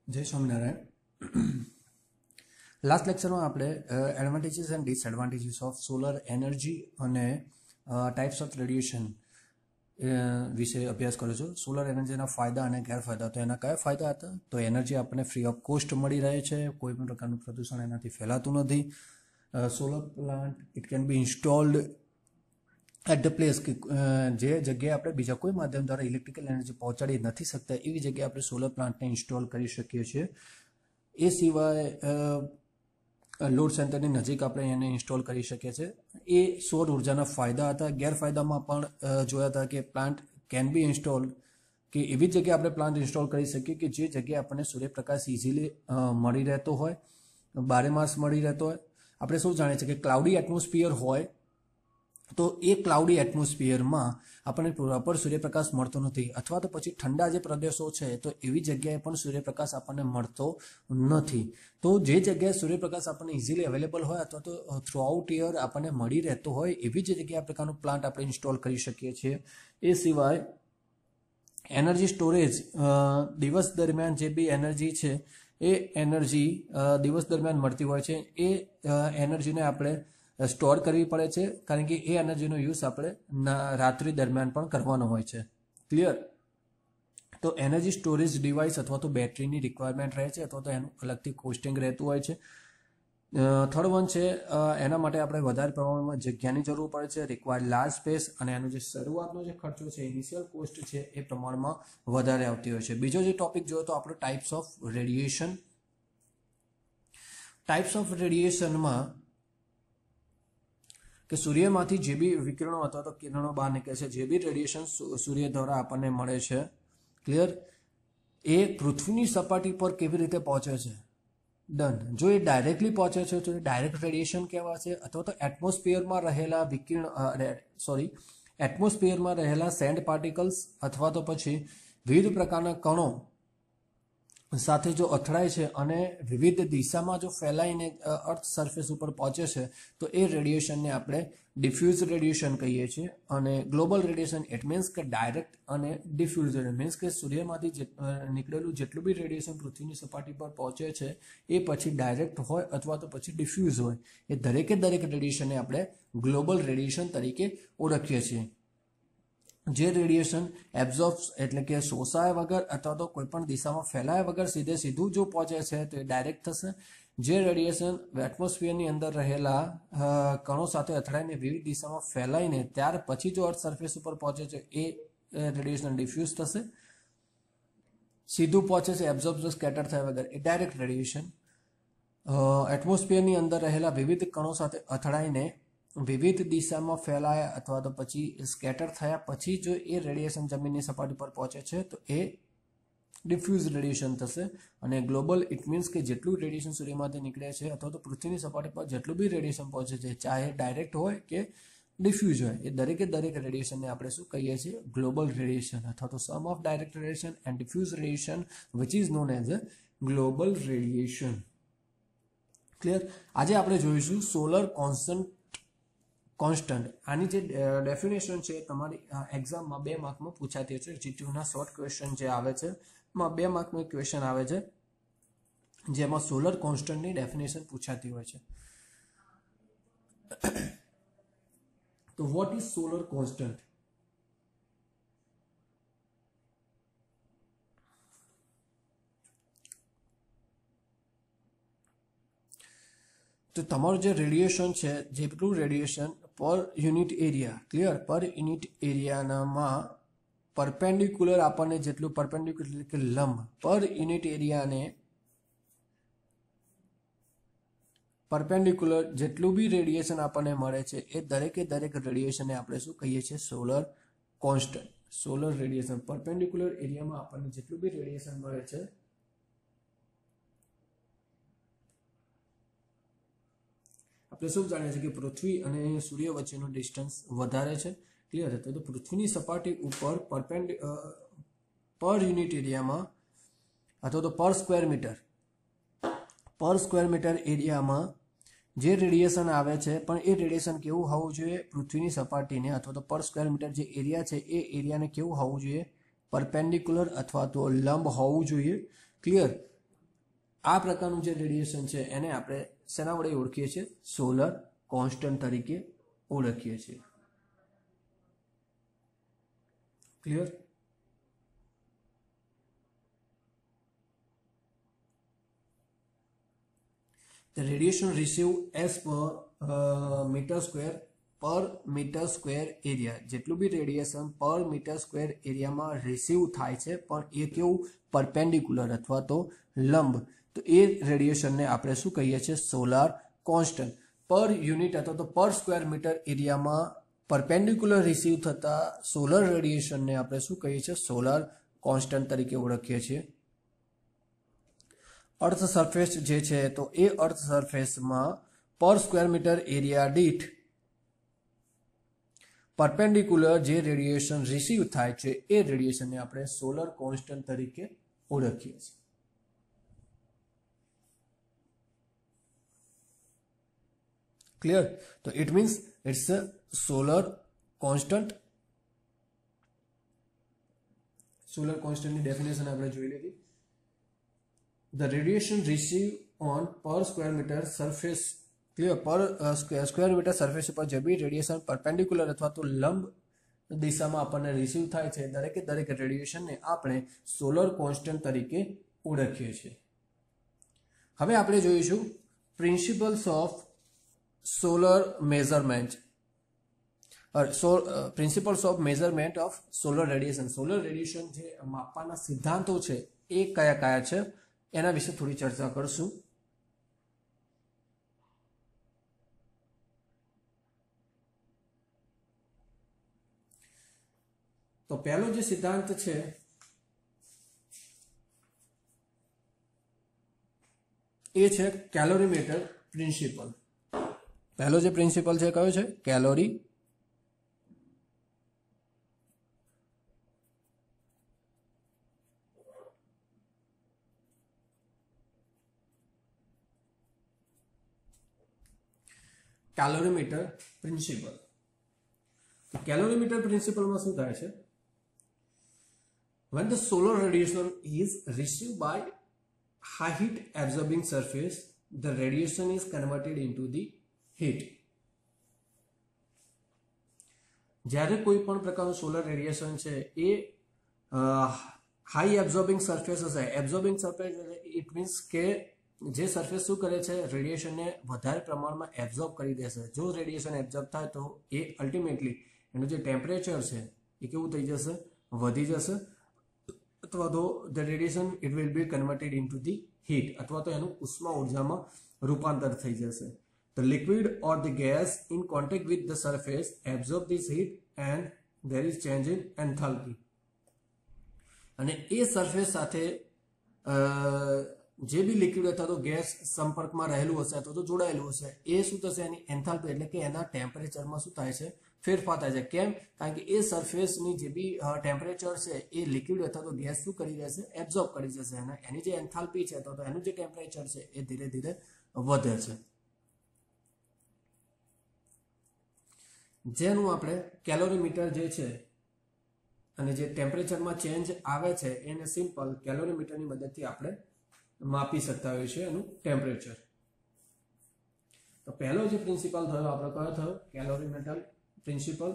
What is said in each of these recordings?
જય સ્વામિનારાયણ. લાસ્ટ લેક્ચરમાં આપણે advantages and disadvantages of solar energy અને ટાઈપ્સ ઓફ રેડિયેશન વિશે અભ્યાસ કર્યો છે. સોલર એનર્જીના ફાયદા અને ગેરફાયદા. તો એના કયા ફાયદા હતા? તો એનર્જી આપણને ફ્રી ઓફ કોસ્ટ મળી રહે છે, કોઈ પણ પ્રકારનું પ્રદૂષણ એનાથી ફેલાતું નથી. Solar plant it can be installed at the place કે જે જગ્યાએ આપણે બીજા કોઈ માધ્યમ દ્વારા ઇલેક્ટ્રિકલ એનર્જી પહોંચાડી નથી શકતા એવી જગ્યાએ આપણે સોલર પ્લાન્ટને ઇન્સ્ટોલ કરી શકીએ છીએ. એ સિવાય લોડ સેન્ટરની નજીક આપણે એને ઇન્સ્ટોલ કરી શકીએ છીએ. એ સૌર ઉર્જાના ફાયદા હતા. ગેરફાયદામાં પણ જોયા હતા કે પ્લાન્ટ કેન બી ઇન્સ્ટોલ કે એવી જગ્યાએ આપણે પ્લાન્ટ ઇન્સ્ટોલ કરી શકીએ કે જે જગ્યાએ આપણને સૂર્યપ્રકાશ ઇઝીલી મળી રહેતો હોય, બારે માસ મળી રહેતો હોય. આપણે શું જાણીએ છીએ કે ક્લાઉડી એટમોસ્ફિયર હોય તો એ ક્લાઉડી એટમોસ્ફિયરમાં આપણને પ્રોપર સૂર્યપ્રકાશ મળતો નથી, અથવા તો પછી ઠંડા જે પ્રદેશો છે તો એવી જગ્યાએ પણ સૂર્યપ્રકાશ આપણને મળતો નથી. તો જે જગ્યાએ સૂર્યપ્રકાશ આપણને ઇઝીલી અવેલેબલ હોય અથવા તો થ્રુઆઉટ યર આપણને મળી રહેતો હોય એવી જ જગ્યાએ આ પ્રકારનું પ્લાન્ટ આપણે ઇન્સ્ટોલ કરી શકીએ છીએ. એ સિવાય એનર્જી સ્ટોરેજ, દિવસ દરમિયાન જે બી એનર્જી છે એ એનર્જી દિવસ દરમિયાન મળતી હોય છે. એ એનર્જીને આપણે સ્ટોર કરવી પડે છે, કારણ કે એ એનર્જીનો યુઝ આપણે રાત્રિ દરમિયાન પણ કરવાનો હોય છે. ક્લિયર? તો એનર્જી સ્ટોરેજ ડિવાઇસ અથવા તો બેટરીની રિક્વાયરમેન્ટ રહે છે, અથવા તો એનું અલગથી કોસ્ટિંગ રહેતું હોય છે. થર્ડ વન છે એના માટે આપણે વધારે પ્રમાણમાં જગ્યાની જરૂર પડે છે, રિક્વાયર્ડ લાર્જ સ્પેસ, અને એનો જે શરૂઆતનો જે ખર્ચો છે, ઇનિશિયલ કોસ્ટ છે એ પ્રમાણમાં વધારે આવતી હોય છે. બીજો જે ટોપિક જોયો તો આપણો types of radiation. Types of રેડિયેશનમાં કે સૂર્યમાંથી જે બી વિકિરણો અથવા તો કિરણો બહાર નીકળે છે, જે બી રેડિયેશન સૂર્ય દ્વારા આપણને મળે છે, ક્લિયર, એ પૃથ્વીની સપાટી પર કેવી રીતે પહોંચે છે? ડન. જો એ ડાયરેક્ટલી પહોંચે છે તો એ ડાયરેક્ટ રેડિયેશન કહેવાશે, અથવા તો એટમોસ્ફિયરમાં રહેલા એટમોસ્ફિયરમાં રહેલા સેન્ડ પાર્ટિકલ્સ અથવા તો પછી વિવિધ પ્રકારના કણો સાથે જો અથડાય છે અને વિવિધ દિશામાં જો ફેલાઈને અર્થ સરફેસ ઉપર પહોંચે છે તો એ રેડિયેશનને આપણે ડિફ્યુઝ રેડિયેશન કહીએ છીએ. અને ગ્લોબલ રેડિયેશન ઇટ મીન્સ કે ડાયરેક્ટ અને ડિફ્યુઝ મીન્સ કે સૂર્યમાંથી નીકળેલું જેટલું બી રેડિયેશન પૃથ્વીની સપાટી પર પહોંચે છે એ પછી ડાયરેક્ટ હોય અથવા તો પછી ડિફ્યુઝ હોય, એ દરેક રેડિયેશનને આપણે ગ્લોબલ રેડિયેશન તરીકે ઓળખીએ છીએ. જે રેડિયેશન એબ્ઝોર્બ એટલે કે શોષાય વગર અથવા તો કોઈ પણ દિશામાં ફેલાયા વગર સીધું જો પહોંચે છે તો એ ડાયરેક્ટ થશે. જે રેડિયેશન એટમોસ્ફિયરની અંદર રહેલા કણો સાથે અથડાઈને વિવિધ દિશામાં ફેલાઈને ત્યાર પછી જો અર્થ સરફેસ ઉપર પહોંચે છે એ રેડિયેશન ડિફ્યુઝ થશે. સીધું પહોંચે છે એબ્ઝોર્બ સ્કેટર થયા વગર એ ડાયરેક્ટ રેડિયેશન. એટમોસ્ફિયરની અંદર રહેલા વિવિધ કણો સાથે અથડાઈને વિવિધ દિશામાં ફેલાયા અથવા તો પછી સ્કેટર થયા પછી જો એ રેડિયેશન જમીનની સપાટી પર પહોંચે છે તો એ ડિફ્યુઝ રેડિયેશન થશે. અને ગ્લોબલ ઇટ મીન્સ કે જેટલું રેડિયેશન સૂર્યમાંથી નીકળે છે અથવા તો પૃથ્વીની સપાટી પર જેટલું બી રેડિયેશન પહોંચે છે, ચાહે ડાયરેક્ટ હોય કે ડિફ્યુઝ હોય, એ દરેક રેડિયેશનને આપણે શું કહીએ છીએ? ગ્લોબલ રેડિયેશન, અથવા તો sum of direct radiation and diffuse radiation which is known as a global radiation. Clear? આજે આપણે જોઈશું સોલર કોન્સ્ટન્ટ. આની જે ડેફિનેશન છે તમારી એક્ઝામમાં 2 માર્કમાં પૂછાતી છે. જીટીયુના શોર્ટ ક્વેશ્ચન જે આવે છે એમાં 2 માર્કનો એક ક્વેશ્ચન આવે છે જેમાં સોલર કોન્સ્ટન્ટની ડેફિનેશન પૂછાતી હોય છે. તો વોટ ઇઝ સોલર કોન્સ્ટન્ટ? તો તમારું જે રેડિયેશન છે, જેટલું રેડિયેશન પર યુનિટ એરિયા, ક્લિયર, પર યુનિટ એરિયાનામાં પરપેન્ડિક્યુલર આપણને જેટલું પરપેન્ડિક્યુલર કે લંબ પર યુનિટ એરિયાને પરપેન્ડિક્યુલર જેટલું બી રેડિયેશન આપણને મળે છે એ દરેક રેડિયેશનને આપણે શું કહીએ છીએ? Solar constant. Solar radiation perpendicular એરિયામાં આપણને જેટલું બી રેડિયેશન મળે છે આપણે શું જાણીએ છીએ કે પૃથ્વી અને સૂર્ય વચ્ચેનું ડિસ્ટન્સ વધારે છે. ક્લિયર? તો પૃથ્વીની સપાટી ઉપર પર યુનિટ એરિયામાં અથવા તો પર સ્ક્વેર મીટર એરિયામાં જે રેડિયેશન આવે છે પણ એ રેડિયેશન કેવું હોવું જોઈએ? પૃથ્વીની સપાટીને અથવા તો પર સ્ક્વેર મીટર જે એરિયા છે એ એરિયાને કેવું હોવું જોઈએ? પરપેન્ડિક્યુલર અથવા તો લંબ હોવું જોઈએ. ક્લિયર? આ પ્રકારનું જે રેડિયેશન છે એને આપણે શેના વડે ઓળખીએ છીએ? સોલર કોન્સ્ટન્ટ તરીકે ઓળખીએ છીએ. Clear? The radiation received as per meter square per meter square area. જેટલું બી રેડિયેશન પર મીટર સ્ક્વેર એરિયામાં રિસીવ થાય છે પણ એ કેવું પરપેન્ડિક્યુલર અથવા તો લંબ, તો એ રેડિયેશનને આપણે શું કહીએ છીએ? Solar constant. પર યુનિટ અથવા તો પર સ્ક્વેર મીટર એરિયામાં પરપેન્ડિક્યુલર રિસીવ થતા સોલર રેડિયેશનને આપણે શું કહીએ છીએ? સોલાર કોન્સ્ટન્ટ તરીકે ઓળખીએ છીએ. અર્થ સરફેસ જે છે તો એ અર્થ સરફેસમાં પર સ્ક્વેર મીટર એરિયા દીઠ પરપેન્ડિક્યુલર જે રેડિયેશન રિસીવ થાય છે એ રેડિયેશનને આપણે સોલર કોન્સ્ટન્ટ તરીકે ઓળખીએ છીએ. ક્લિયર? તો it means it's a solar constant. Solar કોન્સ્ટન્ટની ડેફિનેશન આપણે જોઈ લીધી. The radiation received on per square meter surface, clear, per square meter surface પર જે બી રેડિયેશન પરપેન્ડિક્યુલર અથવા તો લંબ દિશામાં આપણને રિસીવ થાય છે દરેકે દરેક રેડિયેશનને આપણે સોલર કોન્સ્ટન્ટ તરીકે ઓળખીએ છીએ. હવે આપણે જોઈશું principles of solar measurement, principles of measurement of solar radiation. Solar radiation જે માપવાના સિદ્ધાંતો છે એ કયા કયા છે એના વિશે થોડી ચર્ચા કરશું. તો પહેલો જે સિદ્ધાંત છે એ છે કેલોરીમીટર પ્રિન્સિપલ. પહેલો જે પ્રિન્સિપલ છે કયો છે? Calorie કેલોરીમીટર principal. કેલોરીમીટર પ્રિન્સિપલમાં શું થાય છે? When the solar radiation is received by high heat absorbing surface, the radiation is converted into the heat. જ્યારે કોઈ પણ પ્રકારનું સોલર રેડિયેશન છે એ હાઈ એબ્ઝોર્બિંગ સરફેસ હશે. એબ્ઝોર્બિંગ સરફેસ ઇટ મીન્સ કે જે સરફેસ શું કરે છે? રેડિયેશનને વધારે પ્રમાણમાં એબ્ઝોર્બ કરી દેશે. જો રેડિયેશન એબ્ઝોર્બ થાય તો એ અલ્ટિમેટલી એનું જે ટેમ્પરેચર છે એ કેવું થઈ જશે? વધી જશે. અથવા તો the radiation it will be converted into the heat, અથવા તો એનું ઉષ્મા ઉર્જામાં રૂપાંતર થઈ જશે. The liquid or the gas in contact with the surface absorb this heat and there is change in enthalpy. અને એ સરફેસ સાથે જે બી લિક્વિડ અથવા તો ગેસ સંપર્કમાં રહેલું હશે અથવા તો જોડાયેલું હશે એ શું થશે? એની એન્થાલ્પી એટલે કે એના ટેમ્પરેચરમાં શું થાય છે? ફેરફાર થાય છે. કેમ? કારણ કે એ સરફેસની જે બી ટેમ્પરેચર છે એ લિક્વિડ અથવા તો ગેસ શું કરી રહેશે? એબ્ઝોર્બ કરી જશે. અને એની જે એન્થાલ્પી છે તો એનું જે ટેમ્પરેચર છે એ ધીરે ધીરે વધે છે. જેનું આપણે કેલોરીમીટર જે છે અને જે ટેમ્પરેચરમાં ચેન્જ આવે છે એને સિમ્પલ કેલોરીમીટરની મદદથી આપણે માપી શકતા હોઈએ છીએ એનું ટેમ્પરેચર. તો પહેલો જે પ્રિન્સિપલ થયો આપણો કયો થયો? કેલોરીમીટર પ્રિન્સિપલ.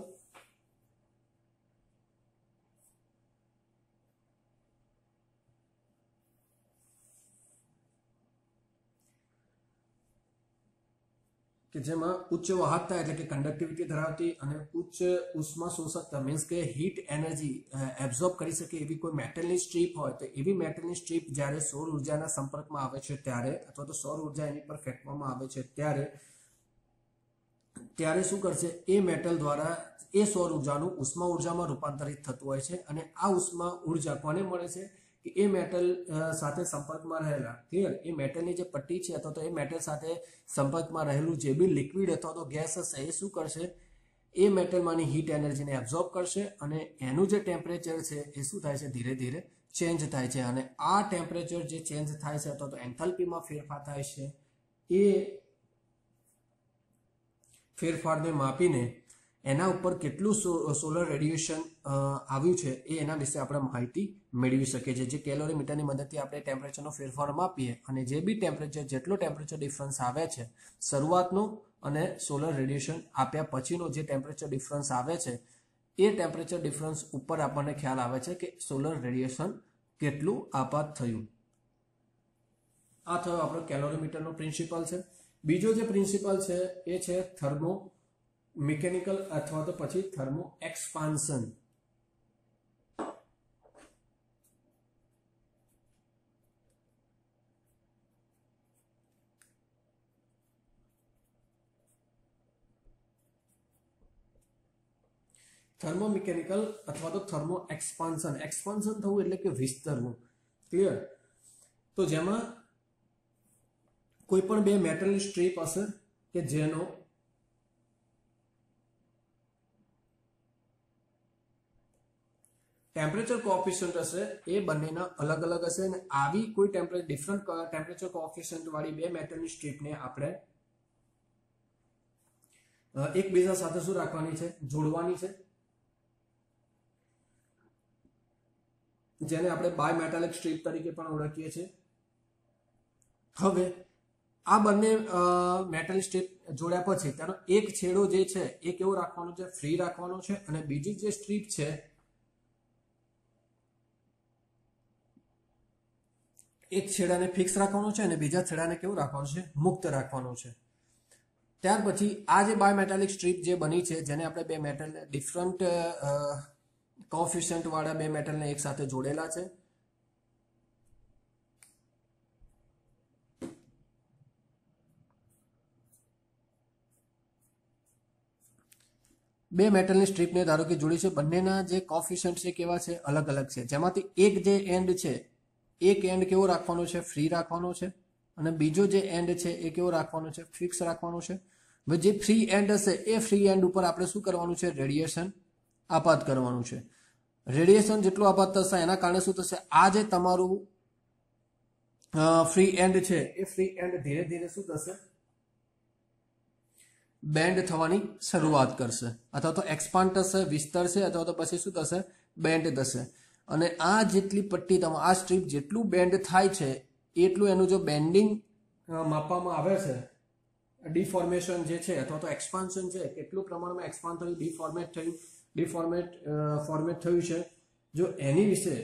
કે જેમાં ઉચ્ચ વાહકતા એટલે કે કન્ડક્ટિવિટી ધરાવતી અને ઉચ્ચ ઉષ્મા શોષકતા મીન્સ કે હીટ એનર્જી એબ્ઝોર્બ કરી શકે એવી કોઈ મેટલની સ્ટ્રીપ હોય તો એવી મેટલની સ્ટ્રીપ જ્યારે સૌર ઉર્જાના સંપર્કમાં આવે છે ત્યારે અથવા તો સૌર ઉર્જા એની પર ફેંકવામાં આવે છે ત્યારે શું કરશે? એ મેટલ દ્વારા એ સૌર ઉર્જાનું ઉષ્મા ઉર્જામાં રૂપાંતરિત થતું હોય છે. અને આ ઉષ્મા ઉર્જા કોને મળે છે? કે એ મેટલ સાથે સંપર્કમાં રહેલા, ક્લિયર, એ મેટલની જે પટ્ટી છે અથવા તો એ મેટલ સાથે સંપર્કમાં રહેલું જે બી લિક્વિડ અથવા તો ગેસ હશે એ શું કરશે? એ મેટલમાંની હીટ એનર્જીને એબ્ઝોર્બ કરશે અને એનું જે ટેમ્પરેચર છે એ શું થાય છે? ધીરે ધીરે ચેન્જ થાય છે. અને આ ટેમ્પરેચર જે ચેન્જ થાય છે અથવા તો એન્થાલ્પીમાં ફેરફાર થાય છે એ ફેરફારને માપીને એના ઉપર કેટલું સોલર રેડિયેશન આવ્યું છે એ એના વિશે આપણે માહિતી મેળવી શકીએ છીએ. જે કેલોરીમીટરની મદદથી આપણે ટેમ્પરેચરનો ફેરફાર માપીએ અને જે બી ટેમ્પરેચર જેટલો ટેમ્પરેચર ડિફરન્સ આવે છે શરૂઆતનો અને સોલર રેડિયેશન આપ્યા પછીનો જે ટેમ્પરેચર ડિફરન્સ આવે છે એ ટેમ્પરેચર ડિફરન્સ ઉપર આપણને ખ્યાલ આવે છે કે સોલર રેડિયેશન કેટલું આપાત થયું. આ થયો આપણો કેલોરીમીટરનો પ્રિન્સિપલ છે. બીજો જે પ્રિન્સિપલ છે એ છે થર્મો મિકેનિકલ અથવા તો પછી થર્મો એક્સપાન્શન. થર્મોમિકેનિકલ અથવા તો થર્મો એક્સપાન્શન. એક્સપાન્શન થવું એટલે કે વિસ્તરવું. ક્લિયર? તો જેમાં કોઈ પણ બે મેટલની સ્ટ્રીપ હશે કે જેનો ટેમ્પરેચર કોએફિશિયન્ટ હશે એ બંનેના અલગ અલગ હશે અને આવી કોઈ ડિફરન્ટ ટેમ્પરેચર કોએફિશિયન્ટ વાળી બે મેટલની સ્ટ્રીપને આપણે એકબીજા સાથે શું રાખવાની છે? જોડવાની છે, જેને આપણે બાયમેટાલિક સ્ટ્રીપ તરીકે પણ ઓળખીએ છીએ. હવે આ બંને મેટલ સ્ટ્રીપ જોડ્યા પછી તેનો એક છેડો જે છે એ કેવો રાખવાનો છે? ફ્રી રાખવાનો છે. અને બીજી જે સ્ટ્રીપ છે એક છેડાને ફિક્સ રાખવાનો છે અને બીજા છેડાને કેવું રાખવાનું છે? મુક્ત રાખવાનું છે. ત્યાર પછી આ જે બાયમેટાલિક સ્ટ્રીપ જે બની છે જેને આપણે બે મેટલ ડિફરન્ટ કોએફિશિયન્ટ વાળા બે મેટલને એક સાથે જોડેલા છે. બે મેટલની સ્ટ્રીપને ધારો કે જોડી છે. બંનેના જે કોએફિશિયન્ટ છે કેવા છે? અલગ અલગ છે. જેમાંથી એક જે એન્ડ છે એક એન્ડ કેવો રાખવાનો છે? ફ્રી રાખવાનો છે. અને બીજો જે એન્ડ છે એ કેવો રાખવાનો છે? ફિક્સ રાખવાનો છે. હવે જે ફ્રી એન્ડ હશે એ ફ્રી એન્ડ ઉપર આપણે શું કરવાનું છે? રેડિયેશન આપાત કરવાનું છે. રેડિયેશન જેટલું આપાત થશે એના કારણે શું થશે? આ જે તમારું ફ્રી એન્ડ છે એ ફ્રી એન્ડ ધીરે ધીરે શું થશે? બેન્ડ થવાની શરૂઆત કરશે અથવા તો એક્સપાન્ડ થશે, વિસ્તરશે અથવા તો પછી શું થશે? બેન્ડ થશે. અને આ જેટલી પટ્ટી આ સ્ટ્રીપ જેટલું બેન્ડ થાય છે એટલું એનું જો બેન્ડિંગ માપવામાં આવે છે, ડિફોર્મેશન જે છે અથવા તો એક્સપાન્શન છે કેટલું પ્રમાણમાં એક્સપાન્ડ થયું, ફોર્મેટ થયું છે, જો એની વિશે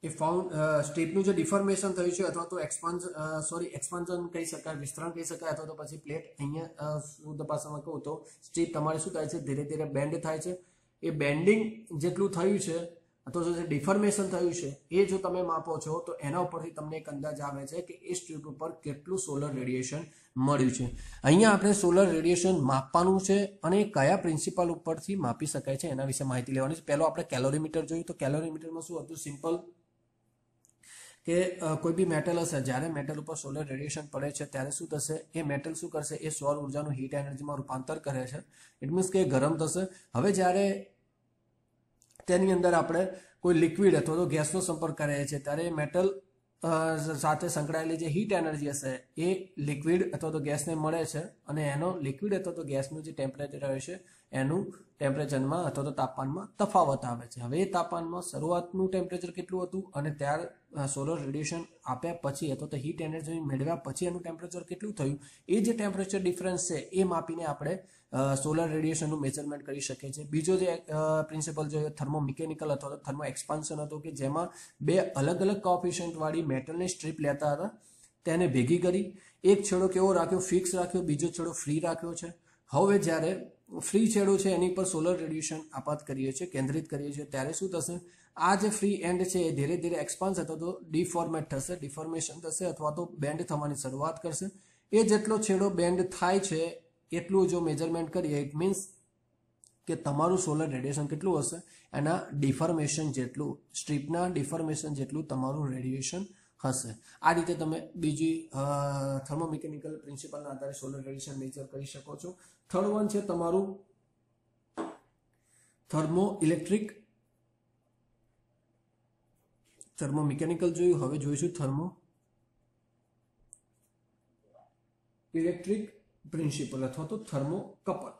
એ સ્ટ્રીપનું જે ડિફોર્મેશન થયું છે અથવા તો એક્સપાન્શન કહી શકાય, વિસ્તરણ કહી શકાય અથવા તો પછી પ્લેટ અહીંયા શુદ્ધ ભાષામાં કહું તો સ્ટ્રીપ તમારે શું થાય છે? ધીરે ધીરે બેન્ડ થાય છે. એ બેન્ડિંગ જેટલું થયું છે અથવા જે ડિફોર્મેશન થયું છે એ જો તમે માપો છો તો એના ઉપરથી તમને એક અંદાજ આવે છે કે એ સ્ટ્રીપ ઉપર કેટલું સોલર રેડિયેશન મળ્યું છે. અહીંયા આપણે સોલર રેડિયેશન માપવાનું છે અને કયા પ્રિન્સિપલ ઉપરથી માપી શકાય છે એના વિશે માહિતી લેવાની છે. પહેલો આપણે કેલોરીમીટર જોયું તો કેલોરીમીટરમાં શું હતું? સિમ્પલ કે કોઈ બી મેટલ હશે, જ્યારે મેટલ ઉપર સોલર રેડિયેશન પડે છે ત્યારે શું થશે? એ મેટલ શું કરશે? એ સૌર ઉર્જાનું હીટ એનર્જીમાં રૂપાંતર કરે છે. ઇટ મીન્સ કે ગરમ થશે. હવે જ્યારે તેની અંદર આપણે કોઈ લિક્વિડ અથવા તો ગેસનો સંપર્ક કરીએ છીએ ત્યારે મેટલ સાથે સંકળાયેલી જે હીટ એનર્જી હશે એ લિક્વિડ અથવા તો ગેસને મળે છે અને એનો લિક્વિડ અથવા તો ગેસનું જે ટેમ્પરેચર હોય છે એનું ટેમ્પરેચરમાં અથવા તો તાપમાનમાં તફાવત આવે છે. હવે એ તાપમાનમાં શરૂઆતનું ટેમ્પરેચર કેટલું હતું અને ત્યાર સોલર રેડિયેશન આપ્યા પછી અથવા તો હીટ એનર્જી મેળવ્યા પછી એનું ટેમ્પરેચર કેટલું થયું એ જે ટેમ્પરેચર ડિફરન્સ છે એ માપીને આપણે સોલર રેડિયેશનનું મેજરમેન્ટ કરી શકીએ છીએ. બીજો જે પ્રિન્સિપલ જોઈએ થર્મોમિકેનિકલ અથવા તો થર્મો એક્સપાન્શન હતું કે જેમાં બે અલગ અલગ કોએફિશિયન્ટ વાળી મેટલની સ્ટ્રીપ લેતા હતા, તેને ભેગી કરી એક છેડો કેવો રાખ્યો? ફિક્સ રાખ્યો. બીજો છેડો ફ્રી રાખ્યો છે. હવે જ્યારે ફ્રી છેડો છે એની પર સોલર રેડિયેશન આપાત કરીએ છીએ, કેન્દ્રિત કરીએ છીએ ત્યારે શું થશે? આ જે ફ્રી એન્ડ છે એ ધીરે ધીરે એક્સપાન્સ અથવા તો ડિફોર્મેશન થશે અથવા તો બેન્ડ થવાની શરૂઆત કરશે. એ જેટલો છેડો બેન્ડ થાય છે એટલું જો મેજરમેન્ટ કરીએ ઇટ મીન્સ કે તમારું સોલર રેડિયેશન કેટલું હશે? એના ડિફોર્મેશન જેટલું, સ્ટ્રીપના ડિફોર્મેશન જેટલું તમારું રેડિયેશન હશે. આ રીતે તમે બીજી થર્મોમિકેનિકલ પ્રિન્સિપલના આધારે સોલર રેડિયેશન મેજર કરી શકો છો. થર્ડ વન છે તમારું થર્મોમિકેનિકલ જોયું. હવે જોઈશું ઇલેક્ટ્રિક પ્રિન્સિપલ અથવા તો થર્મોકપલ.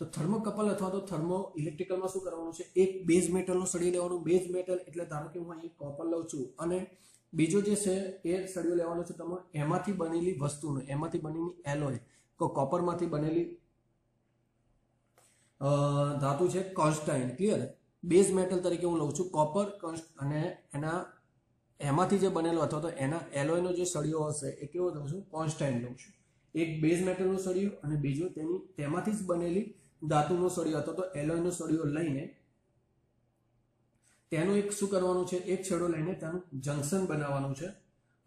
તો થર્મોકપલ અથવા તો થર્મો ઇલેક્ટ્રિકલમાં શું કરવાનું છે, એક બેઝ મેટલનો સળિયો લેવાનું. બેઝ મેટલ એટલે ધારો કે હું અહીં કોપર લઉં છું અને બીજો જે છે એ સળિયો લેવાનો છે તમે એમાંથી બનેલી વસ્તુનો, એમાંથી બનેલી એલોય, તો કોપરમાંથી બનેલી ધાતુ છે કોન્સ્ટાઇન. ક્લિયર? બેઝ મેટલ તરીકે હું લઉં છું કોપર અને એમાંથી જે બનેલો અથવા તો એના એલોયનો જે સળિયો હશે એ કેવો લઉં છું, કોન્સ્ટાઇન લઉં છું. એક બેઝ મેટલનો સળિયો અને બીજો તેમાંથી જ બનેલી ધાતુનો સળિયો અથવા તો એલોયનો સળિયો લઈને તેનું એક શું કરવાનું છે, એક છેડો લઈને તેનું જંકશન બનાવવાનું છે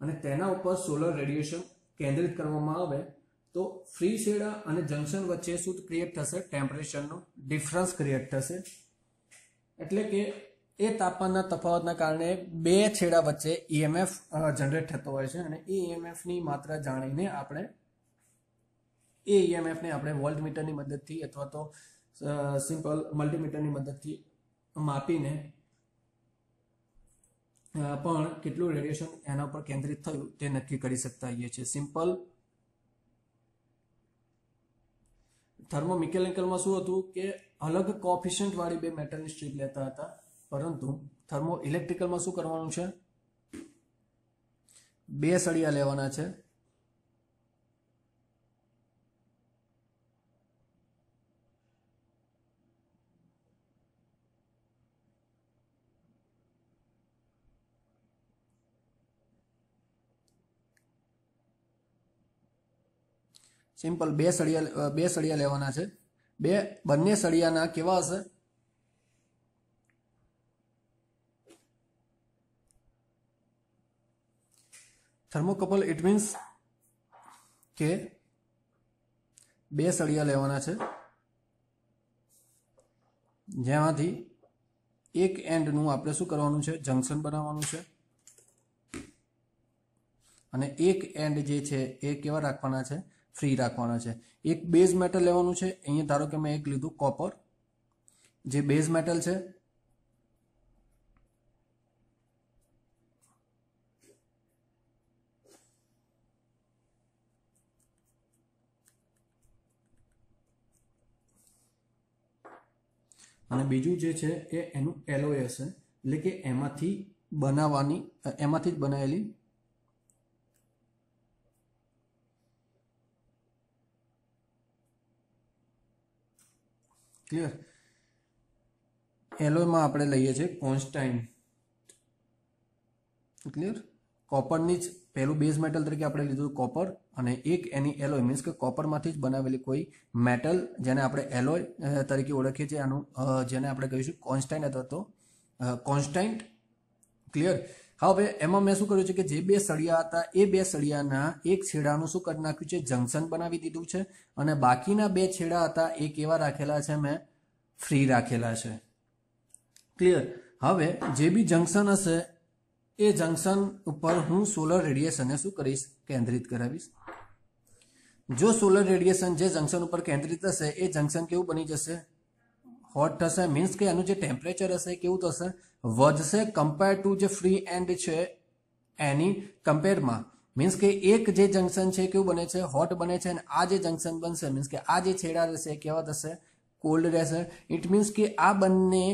અને તેના ઉપર સોલર રેડિયેશન કેન્દ્રિત કરવામાં આવે તો ફ્રી છેડા અને જંકશન વચ્ચે શું ક્રિએટ થશે, ટેમ્પરેચરનો ડિફરન્સ ક્રિએટ થશે. એટલે કે એ તાપમાનના તફાવતના કારણે બે છેડા વચ્ચે EMF જનરેટ થતો હોય છે અને એ EMFની માત્રા જાણીને આપણે એ EMFને આપણે વોલ્ટમીટરની મદદથી અથવા તો સિમ્પલ મલ્ટીમીટરની મદદથી માપીને પણ કેટલું રેડિયેશન એના ઉપર કેન્દ્રિત થયું તે નક્કી કરી શકતા હોઈએ છીએ. સિમ્પલ થર્મોમિકેનિકલમાં શું હતું કે અલગ કોફિશિયન્ટ વાળી બે મેટલની સ્ટ્રીપ લેતા હતા, પરંતુ થર્મો ઇલેક્ટ્રિકલમાં શું કરવાનું છે, બે સળિયા લેવાના છે સિમ્પલ બે સળિયા લેવાના છે. બંને સળિયાના કેવા હશે, થર્મોકપલ. ઇટ મીન્સ કે બે સળિયા લેવાના છે જેમાંથી એક એન્ડનું આપણે શું કરવાનું છે, જંકશન બનાવવાનું છે અને એક એન્ડ જે છે એ કેવા રાખવાના છે, ફ્રી રાખવાના છે. એક બેઝ મેટલ લેવાનું છે. અહીંયા ધારો કે મેં એક લીધું કોપર, જે બેઝ મેટલ છે. અને બીજું જે છે એ એનું એલોય હશે, એટલે કે એમાંથી જ બનાવેલી ક્લિયર. એલોયમાં આપણે લઈએ છીએ કોન્સ્ટાઇન. ક્લિયર? કોપરની જ પહેલું બેઝ મેટલ તરીકે આપણે લીધું કોપર અને એક એની એલોય મીન્સ કે કોપરમાંથી જ બનાવેલી કોઈ મેટલ જેને આપણે એલોય તરીકે ઓળખીએ છીએ, આનું જેને આપણે કહીશું કોન્સ્ટાઇન અથવા તો કોન્સ્ટાઇન્ટ. ક્લિયર? હવે એમાં મેં શું કર્યું છે કે જે બે સળિયા હતા એ બે સળિયાના એક છેડાનું શું કરી નાખ્યું છે, જંકશન બનાવી દીધું છે અને બાકીના બે છેડા હતા એ કેવા રાખેલા છે, મેં ફ્રી રાખેલા છે. ક્લિયર? હવે જે બી જંકશન હશે એ જંકશન ઉપર હું સોલર રેડિયેશનને શું કરીશ, કેન્દ્રિત કરાવીશ. જો સોલર રેડિયેશન જે જંકશન ઉપર કેન્દ્રિત હશે એ જંકશન કેવું બની જશે, હોટ થશે. મીન્સ કે એનું જે ટેમ્પરેચર હશે કેવું થશે, વધશે કમ્પેર ટુ જે ફ્રી એન્ડ છે એની કમ્પેરમાં. મીન્સ કે એક જે જંકશન છે કેવું બને છે, હોટ બને છે અને આ જે જંકશન બનશે મીન્સ કે આ જે છેડા રહેશે કેવા થશે, કોલ્ડ રહેશે. ઇટ મીન્સ કે આ બંને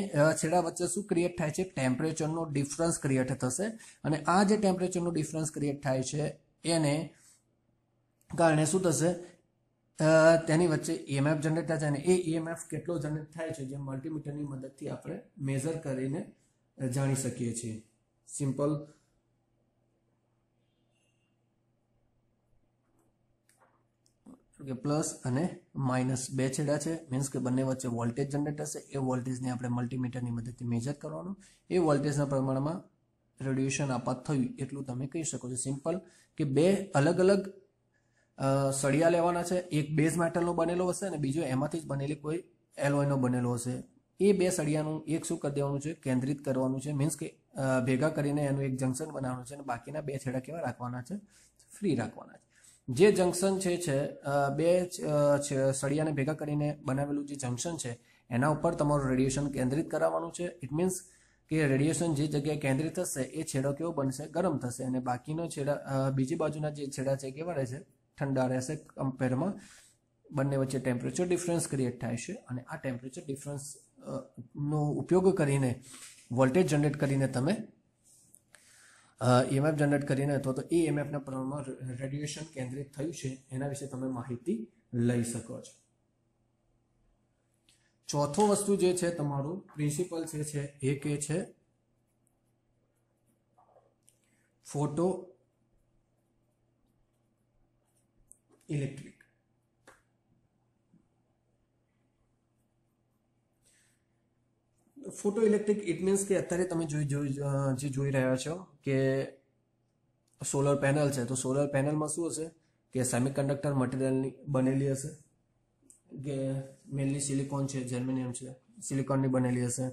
છેડા વચ્ચે શું ક્રિએટ થાય છે, ટેમ્પરેચરનો ડિફરન્સ ક્રિએટ થશે અને આ જે ટેમ્પરેચરનો ડિફરન્સ ક્રિએટ થાય છે એને કારણે શું થશે, તેની વચ્ચે EMF જનરેટ થાય છે અને એ EMF કેટલો જનરેટ થાય છે જે મલ્ટીમીટરની મદદથી આપણે મેઝર કરીને જાણી શકીએ છીએ. સિમ્પલ પ્લસ અને માઇનસ બે છેડા છે, મીન્સ કે બંને વચ્ચે વોલ્ટેજ જનરેટ થશે. એ વોલ્ટેજને આપણે મલ્ટીમીટરની મદદથી મેજર કરવાનું. એ વોલ્ટેજના પ્રમાણમાં રેડિયેશન આપાત થયું એટલું તમે કહી શકો છો. સિમ્પલ કે બે અલગ અલગ સળિયા લેવાના છે, એક બેઝ મેટલનો બનેલો હશે અને બીજો એમાંથી જ બનેલી કોઈ એલોયનો બનેલો હશે. એ બે સળિયાનું એક શું કરી દેવાનું છે, કેન્દ્રિત કરવાનું છે. મીન્સ કે ભેગા કરીને એનું એક જંકશન બનાવવાનું છે અને બાકીના બે છેડા કેવા રાખવાના છે, ફ્રી રાખવાના છે. જે જંકશન છે બે સળિયાને ભેગા કરીને બનાવેલું જે જંકશન છે એના ઉપર તમારું રેડિયેશન કેન્દ્રિત કરાવવાનું છે. ઇટ મીન્સ કે રેડિયેશન જે જગ્યાએ કેન્દ્રિત થશે એ છેડો કેવો બનશે, ગરમ થશે, અને બાકીનો છેડા બીજી બાજુના જે છેડા છે કેવા રહેશે, ઠંડા રહેશે. કમ્પેરમાં બંને વચ્ચે ટેમ્પરેચર ડિફરન્સ ક્રિએટ થાય છે અને આ ટેમ્પરેચર ડિફરન્સ નો ઉપયોગ કરીને વોલ્ટેજ જનરેટ કરીને તમે EMF જનરેટ કરીને અથવા તો એ EMFના પ્રમાણમાં રેડિયેશન કેન્દ્રિત થયું છે એના વિશે તમે માહિતી લઈ શકો છો. ચોથો વસ્તુ જે છે તમારું પ્રિન્સિપલ છે એ કે છે photo electric. Photo electric it means કે અત્યારે તમે જે જોઈ રહ્યા છો કે સોલર પેનલ છે, તો સોલર પેનલમાં શું હશે કે સેમિકન્ડક્ટર મટીરિયલની બનેલી હશે, કે મેનલી સિલિકોન છે, જર્મેનિયમ છે, સિલિકોનની બનેલી હશે.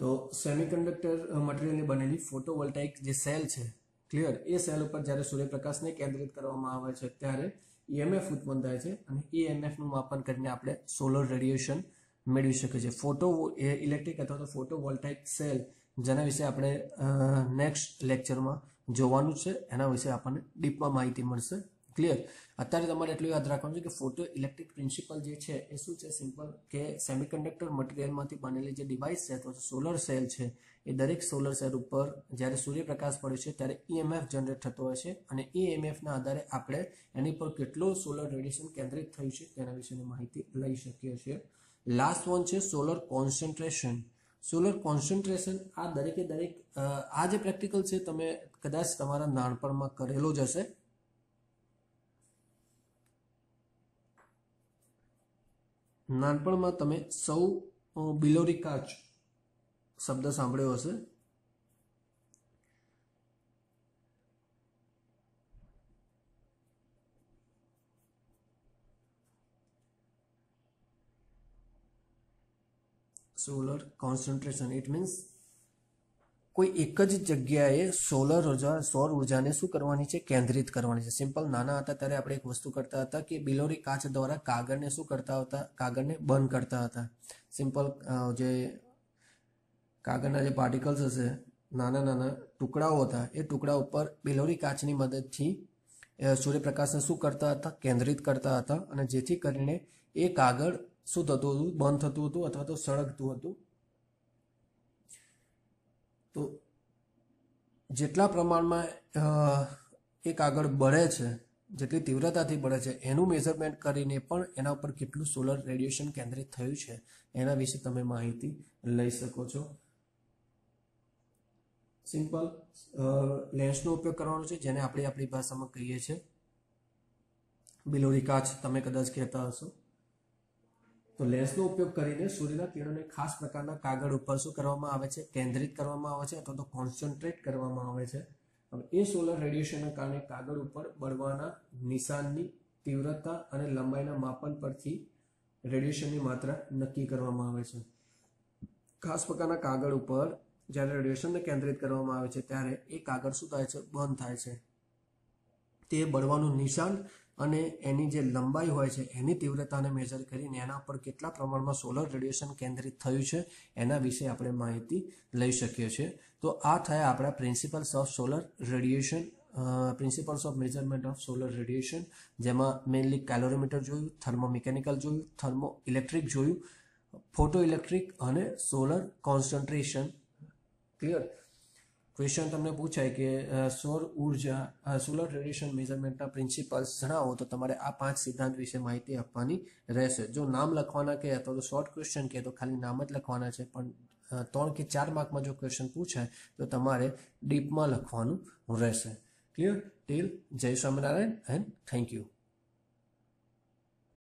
તો સેમિકન્ડક્ટર મટીરિયલની બનેલી ફોટોવોલ્ટાઇક જે સેલ છે, ક્લિયર, એ સેલ ઉપર જ્યારે સૂર્યપ્રકાશને કેન્દ્રિત કરવામાં આવે છે ત્યારે EMF ઉત્પન્ન થાય છે અને એ EMFનું માપન કરીને આપણે સોલર રેડિયેશન મેળવી શકીએ છીએ. ફોટો ઇલેક્ટ્રિક અથવા તો ફોટોવોલ્ટાઇક સેલ, જેના વિશે આપણે નેક્સ્ટ લેક્ચરમાં જોવાનું છે, એના વિશે આપણને ડીપમાં માહિતી મળશે. ક્લિયર. અત્યારે તમારે એટલું યાદ રાખવાનું છે કે ફોટો ઇલેક્ટ્રિક પ્રિન્સિપલ જે છે એ શું છે, સિમ્પલ, કે સેમિકન્ડક્ટર મટીરિયલમાંથી બનેલી જે ડિવાઇસ છે અથવા સોલર સેલ છે એ દરેક સોલર સેલ ઉપર જ્યારે સૂર્યપ્રકાશ પડે છે ત્યારે EMF જનરેટ થતો હોય છે અને એ EMFના આધારે આપણે એની પર કેટલો સોલર રેડિયેશન કેન્દ્રિત થયું છે તેના વિશેની માહિતી લઈ શકીએ છીએ. લાસ્ટ વન છે સોલર કોન્સન્ટ્રેશન. સોલર કોન્સન્ટ્રેશન આ દરેકે દરેક આ જે પ્રેક્ટિકલ છે તમે કદાચ તમારા નાનપણમાં કરેલો જ હશે. નાનપણમાં તમે સૌ બિલોરી કાચ શબ્દ સાંભળ્યો હશે. સોલર કોન્સન્ટ્રેશન ઇટ મીન્સ કોઈ એક જ જગ્યાએ સૌર ઉર્જાને શું કરવાની છે, કેન્દ્રિત કરવાની છે. સિમ્પલ, નાના હતા ત્યારે આપણે એક વસ્તુ કરતા હતા કે બિલોરી કાચ દ્વારા કાગળને શું કરતા હતા, કાગળને બર્ન કરતા હતા. સિમ્પલ, જે કાગળના જે પાર્ટિકલ્સ હશે, નાના નાના ટુકડાઓ હતા, એ ટુકડા ઉપર બિલોરી કાચની મદદથી સૂર્યપ્રકાશને શું કરતા હતા, કેન્દ્રિત કરતા હતા અને જેથી કરીને એ કાગળ શું થતું હતું, બંધ થતું હતું અથવા તો સળગતું હતું. તો જેટલા પ્રમાણમાં એ કાગળ બળે છે, જેટલી તીવ્રતાથી બળે છે, એનું મેઝરમેન્ટ કરીને પણ એના ઉપર કેટલું સોલર રેડિયેશન કેન્દ્રિત થયું છે એના વિશે તમે માહિતી લઈ શકો છો. સિમ્પલ, લેન્સનો ઉપયોગ કરવાનો છે, જેને આપણે આપણી ભાષામાં કહીએ છીએ બિલોરી કાચ, તમે કદાચ કહેતા હશો. તો લેન્સનો ઉપયોગ કરીને સૂર્યના કિરણોને ખાસ પ્રકારના કાગળ ઉપર શું કરવામાં આવે છે, કેન્દ્રિત કરવામાં આવે છે અથવા તો કોન્સન્ટ્રેટ કરવામાં આવે છે. હવે એ સોલર રેડિયેશનના કારણે કાગળ ઉપર બળવાના નિશાનની તીવ્રતા અને લંબાઈના માપન પરથી રેડિયેશનની માત્રા નક્કી કરવામાં આવે છે. ખાસ પ્રકારના કાગળ ઉપર જ્યારે રેડિયેશનને કેન્દ્રિત કરવામાં આવે છે ત્યારે એ કાગળ શું થાય છે, બંધ થાય છે. તે બળવાનું નિશાન અને એની જે લંબાઈ હોય છે એની તીવ્રતાને મેજર કરીને એના પર કેટલા પ્રમાણમાં સોલર રેડિયેશન કેન્દ્રિત થયું છે એના વિશે આપણે માહિતી લઈ શકીએ છીએ. તો આ થયા આપણા principles of solar radiation, principles of measurement of solar radiation, જેમાં મેઇનલી કેલોરીમીટર જોયું, થર્મોમિકેનિકલ જોયું, થર્મો ઇલેક્ટ્રિક જોયું, ફોટો ઇલેક્ટ્રિક અને સોલર કોન્સન્ટ્રેશન. ક્લિયર. ક્વેશ્ચન તમને પૂછાય કે સૌર ઉર્જા, સોલર રેડિયેશન મેઝરમેન્ટના પ્રિન્સિપલ્સ જણાવો, તો તમારે આ 5 સિદ્ધાંત વિશે માહિતી આપવાની રહેશે. જો નામ લખવાના કે અથવા તો શોર્ટ ક્વેશ્ચન કે તો ખાલી નામ જ લખવાના છે, પણ 3 કે 4 માર્કમાં જો ક્વેશ્ચન પૂછાય તો તમારે ડીપમાં લખવાનું રહેશે. ક્લિયર. ટીલ જય સ્વામિનારાયણ એન્ડ થેન્ક યુ.